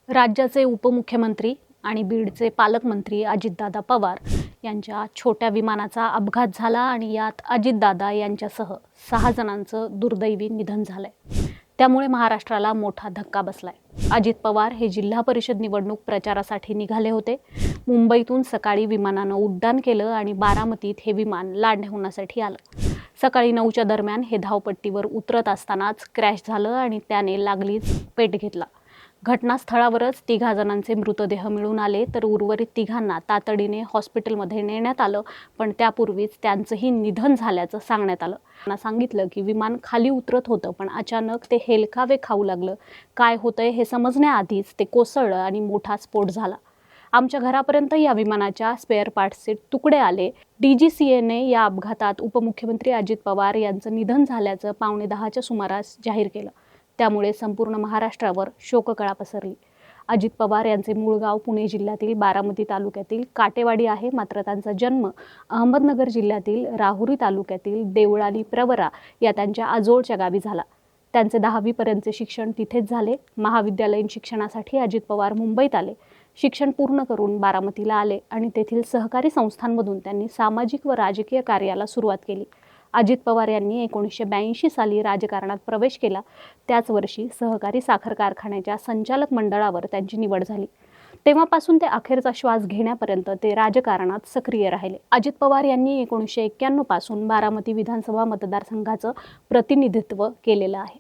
राज्याचे उपमुख्यमंत्री आणि बीडचे पालकमंत्री अजितदादा पवार यांच्या छोट्या विमानाचा अपघात झाला आणि यात अजितदादा यांच्यासह 6 जणांचं दुर्दैवी निधन झालंय। त्यामुळे महाराष्ट्राला मोठा धक्का बसलाय। अजित पवार हे जिल्हा परिषद निवडणूक प्रचारासाठी निघाले होते। मुंबईतून सकाळी विमानानं उड्डाण केलं आणि बारामतीत हे विमान लांडवण्यासाठी आलं। सकाळी 9च्या दरम्यान हे धावपट्टीवर उतरत असतानाच क्रॅश झालं आणि त्याने लागलीच पेट घेतला। घटनास्थळावरच 3 जणांचे मृतदेह मिळून आले, तर उर्वरित 3 तातडीने हॉस्पिटलमध्ये नेण्यात आलं, पण त्यापूर्वीच त्यांचंही निधन झाल्याचं सांगण्यात आलं। त्यांना सांगितलं की विमान खाली उतरत होतं, पण अचानक ते हेलकावे खाऊ लागलं। काय होतंय हे समजण्याआधीच ते कोसळलं आणि मोठा स्फोट झाला। आमच्या घरापर्यंत या विमानाच्या स्पेअर पार्ट्सचे तुकडे आले। DGCAने या अपघातात उपमुख्यमंत्री अजित पवार यांचं निधन झाल्याचं 9:15च्या सुमारास जाहीर केलं। त्यामुळे संपूर्ण महाराष्ट्रावर शोककळा पसरली। अजित पवार यांचे मूळ गाव पुणे जिल्ह्यातील बारामती तालुक्यातील काटेवाडी आहे, मात्र त्यांचा जन्म अहमदनगर जिल्ह्यातील राहुरी तालुक्यातील देवळाली प्रवरा या त्यांच्या आजोळच्या गावी झाला। त्यांचे 10वी पर्यंतचे शिक्षण तिथेच झाले। महाविद्यालयीन शिक्षणासाठी अजित पवार मुंबईत आले। शिक्षण पूर्ण करून बारामतीला आले आणि तेथील सहकारी संस्थांमधून त्यांनी सामाजिक व राजकीय कार्याला सुरुवात केली। अजित पवार यांनी 1982 साली राजकारणात प्रवेश केला। त्याच वर्षी सहकारी साखर कारखान्याच्या संचालक मंडळावर त्यांची निवड झाली। तेव्हापासून ते अखेरचा श्वास घेण्यापर्यंत ते राजकारणात सक्रिय राहिले। अजित पवार यांनी 1991 पासून बारामती विधानसभा मतदारसंघाचं प्रतिनिधित्व केलेलं आहे।